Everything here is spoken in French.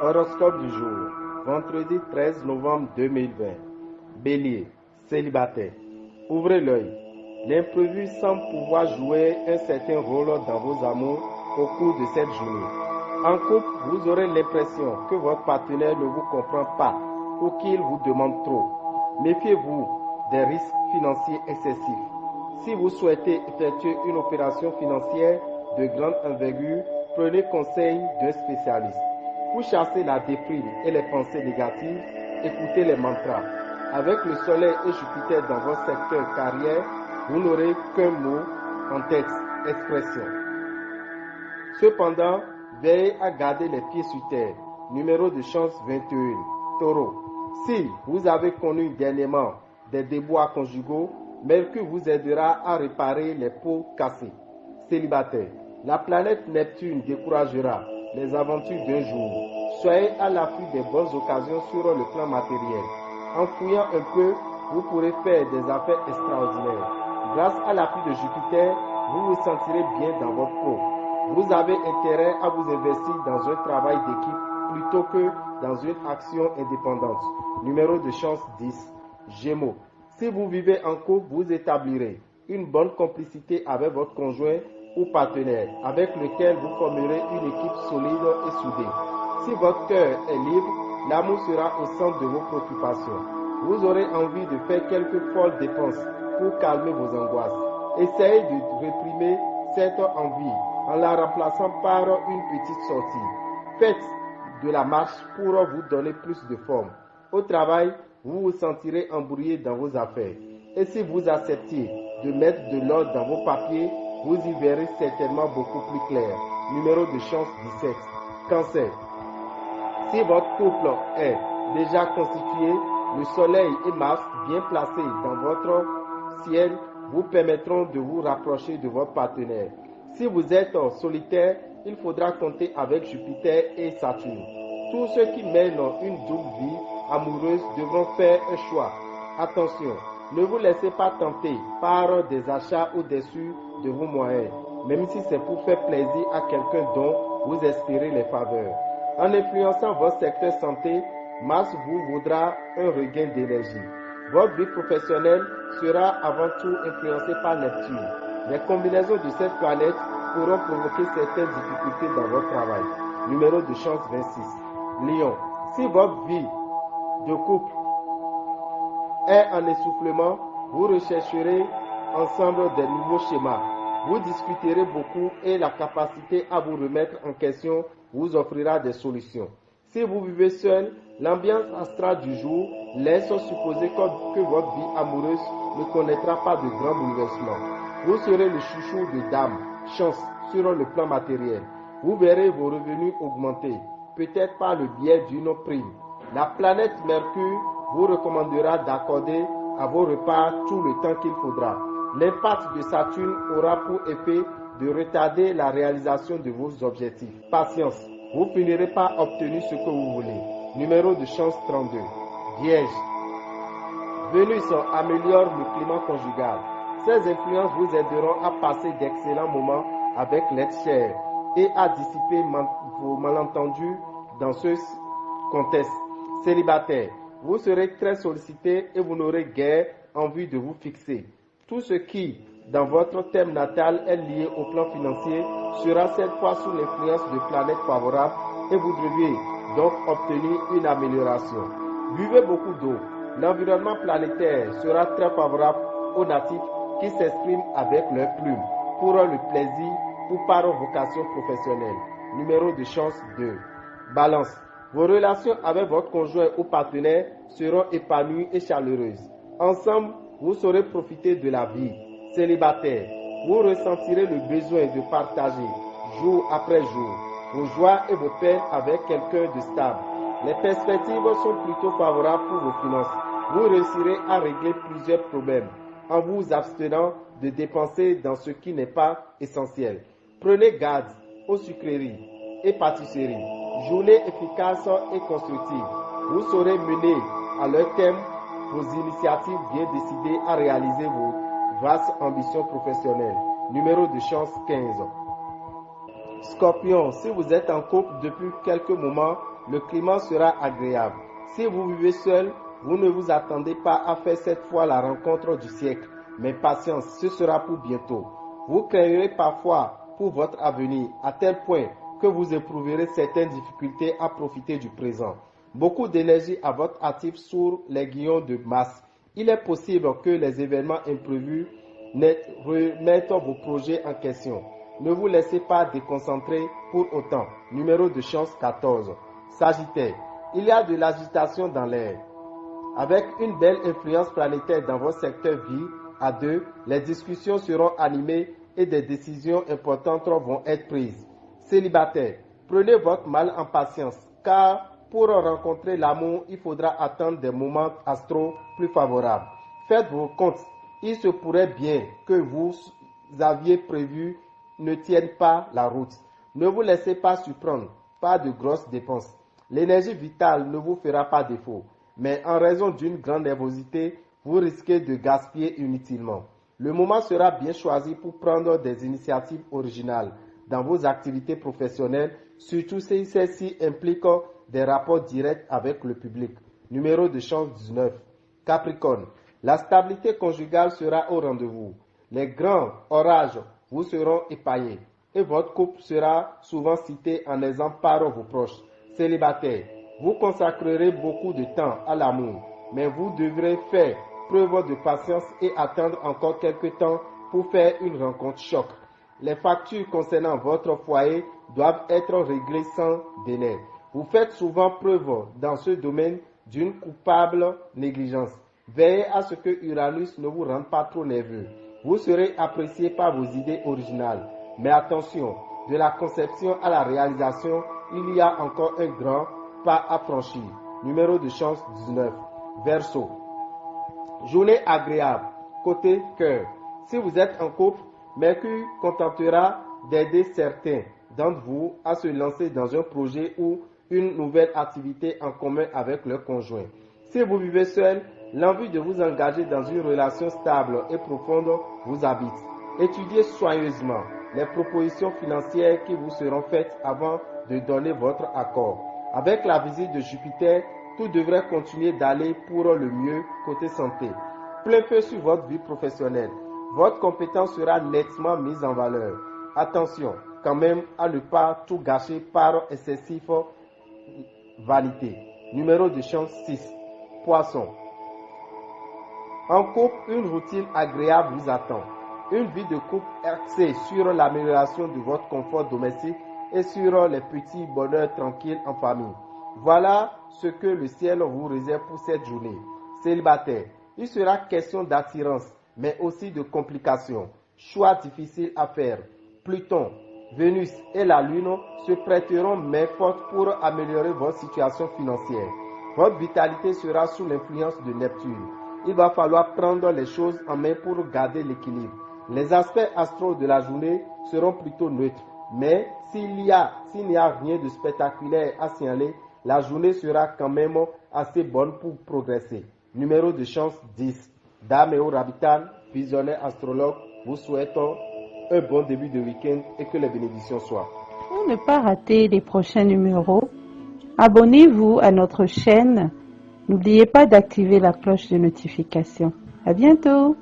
Horoscope du jour, vendredi 13 novembre 2020. Bélier, célibataire. Ouvrez l'œil. L'imprévu semble pouvoir jouer un certain rôle dans vos amours au cours de cette journée. En couple, vous aurez l'impression que votre partenaire ne vous comprend pas ou qu'il vous demande trop. Méfiez-vous des risques financiers excessifs. Si vous souhaitez effectuer une opération financière de grande envergure, prenez conseil d'un spécialiste. Pour chasser la déprime et les pensées négatives, écoutez les mantras. Avec le soleil et Jupiter dans votre secteur carrière, vous n'aurez qu'un mot en texte, expression. Cependant, veillez à garder les pieds sur terre. Numéro de chance 21. Taureau. Si vous avez connu dernièrement des déboires conjugaux, Mercure vous aidera à réparer les pots cassés. Célibataire. La planète Neptune découragera les aventures d'un jour. Soyez à l'affût des bonnes occasions sur le plan matériel. En fouillant un peu, vous pourrez faire des affaires extraordinaires. Grâce à l'appui de Jupiter, vous vous sentirez bien dans votre peau. Vous avez intérêt à vous investir dans un travail d'équipe plutôt que dans une action indépendante. Numéro de chance 10. Gémeaux. Si vous vivez en couple, vous établirez une bonne complicité avec votre conjoint ou partenaire, avec lequel vous formerez une équipe solide et soudée. Si votre cœur est libre, l'amour sera au centre de vos préoccupations. Vous aurez envie de faire quelques folles dépenses pour calmer vos angoisses. Essayez de réprimer cette envie en la remplaçant par une petite sortie. Faites de la marche pour vous donner plus de forme. Au travail, vous vous sentirez embrouillé dans vos affaires. Et si vous acceptiez de mettre de l'ordre dans vos papiers, vous y verrez certainement beaucoup plus clair. Numéro de chance 17. Cancer. Si votre couple est déjà constitué, le Soleil et Mars bien placés dans votre ciel vous permettront de vous rapprocher de votre partenaire. Si vous êtes solitaire, il faudra compter avec Jupiter et Saturne. Tous ceux qui mènent une double vie amoureuse devront faire un choix. Attention, ne vous laissez pas tenter par des achats au-dessus de vos moyens, même si c'est pour faire plaisir à quelqu'un dont vous espérez les faveurs. En influençant votre secteur santé, Mars vous vaudra un regain d'énergie. Votre vie professionnelle sera avant tout influencée par Neptune. Les combinaisons de cette planète pourront provoquer certaines difficultés dans votre travail. Numéro de chance 26. Lion. Si votre vie de couple est en essoufflement, vous rechercherez ensemble des nouveaux schémas. Vous discuterez beaucoup et la capacité à vous remettre en question vous offrira des solutions. Si vous vivez seul, l'ambiance astrale du jour laisse supposer que votre vie amoureuse ne connaîtra pas de grands bouleversements. Vous serez le chouchou de dames, chance sur le plan matériel. Vous verrez vos revenus augmenter, peut-être par le biais d'une prime. La planète Mercure vous recommandera d'accorder à vos repas tout le temps qu'il faudra. L'impact de Saturne aura pour effet de retarder la réalisation de vos objectifs. Patience, vous finirez par obtenir ce que vous voulez. Numéro de chance 32. Vierge. Vénus améliore le climat conjugal. Ces influences vous aideront à passer d'excellents moments avec l'être cher et à dissiper vos malentendus dans ce contexte. Célibataire, vous serez très sollicité et vous n'aurez guère envie de vous fixer. Tout ce qui, dans votre thème natal, est lié au plan financier sera cette fois sous l'influence de planètes favorables et vous devriez donc obtenir une amélioration. Buvez beaucoup d'eau. L'environnement planétaire sera très favorable aux natifs qui s'expriment avec leurs plumes pour le plaisir ou par vocation professionnelle. Numéro de chance 2. Balance. Vos relations avec votre conjoint ou partenaire seront épanouies et chaleureuses. Ensemble, vous saurez profiter de la vie. Célibataire, vous ressentirez le besoin de partager, jour après jour, vos joies et vos peines avec quelqu'un de stable. Les perspectives sont plutôt favorables pour vos finances. Vous réussirez à régler plusieurs problèmes en vous abstenant de dépenser dans ce qui n'est pas essentiel. Prenez garde aux sucreries et pâtisseries. Journée efficace et constructive. Vous saurez mener à leur terme vos initiatives bien décidées à réaliser vos vastes ambitions professionnelles. Numéro de chance 15. Scorpion, si vous êtes en couple depuis quelques moments, le climat sera agréable. Si vous vivez seul, vous ne vous attendez pas à faire cette fois la rencontre du siècle. Mais patience, ce sera pour bientôt. Vous craindrez parfois pour votre avenir, à tel point que vous éprouverez certaines difficultés à profiter du présent. Beaucoup d'énergie à votre actif sur les guillons de masse. Il est possible que les événements imprévus remettent vos projets en question. Ne vous laissez pas déconcentrer pour autant. Numéro de chance 14. Sagittaire, il y a de l'agitation dans l'air. Avec une belle influence planétaire dans votre secteur vie, à deux, les discussions seront animées et des décisions importantes vont être prises. Célibataire, prenez votre mal en patience, car pour rencontrer l'amour, il faudra attendre des moments astro plus favorables. Faites vos comptes. Il se pourrait bien que vous aviez prévu ne tienne pas la route. Ne vous laissez pas surprendre, pas de grosses dépenses. L'énergie vitale ne vous fera pas défaut, mais en raison d'une grande nervosité, vous risquez de gaspiller inutilement. Le moment sera bien choisi pour prendre des initiatives originales dans vos activités professionnelles, surtout si celles-ci impliquent des rapports directs avec le public. Numéro de chance 19. Capricorne, la stabilité conjugale sera au rendez-vous. Les grands orages vous seront épaillés et votre couple sera souvent cité en exemple par vos proches. Célibataire, vous consacrerez beaucoup de temps à l'amour, mais vous devrez faire preuve de patience et attendre encore quelques temps pour faire une rencontre choc. Les factures concernant votre foyer doivent être réglées sans délai. Vous faites souvent preuve dans ce domaine d'une coupable négligence. Veillez à ce que Uranus ne vous rende pas trop nerveux. Vous serez apprécié par vos idées originales. Mais attention, de la conception à la réalisation, il y a encore un grand pas à franchir. Numéro de chance 19. Verseau. Journée agréable. Côté cœur. Si vous êtes en couple, Mercure contentera d'aider certains d'entre vous à se lancer dans un projet ou une nouvelle activité en commun avec leur conjoint. Si vous vivez seul, l'envie de vous engager dans une relation stable et profonde vous habite. Étudiez soigneusement les propositions financières qui vous seront faites avant de donner votre accord. Avec la visite de Jupiter, tout devrait continuer d'aller pour le mieux côté santé. Plein feu sur votre vie professionnelle. Votre compétence sera nettement mise en valeur. Attention quand même à ne pas tout gâcher par excessive vanité. Numéro de chance 6. Poisson. En couple, une routine agréable vous attend. Une vie de couple axée sur l'amélioration de votre confort domestique et sur les petits bonheurs tranquilles en famille. Voilà ce que le ciel vous réserve pour cette journée. Célibataire, il sera question d'attirance, mais aussi de complications. Choix difficiles à faire. Pluton, Vénus et la Lune se prêteront main forte pour améliorer votre situation financière. Votre vitalité sera sous l'influence de Neptune. Il va falloir prendre les choses en main pour garder l'équilibre. Les aspects astraux de la journée seront plutôt neutres, mais s'il n'y a rien de spectaculaire à signaler, la journée sera quand même assez bonne pour progresser. Numéro de chance 10. Dame et Rabital, visionnaire astrologue, vous souhaitons un bon début de week-end et que les bénédictions soient. Pour ne pas rater les prochains numéros, abonnez-vous à notre chaîne. N'oubliez pas d'activer la cloche de notification. À bientôt!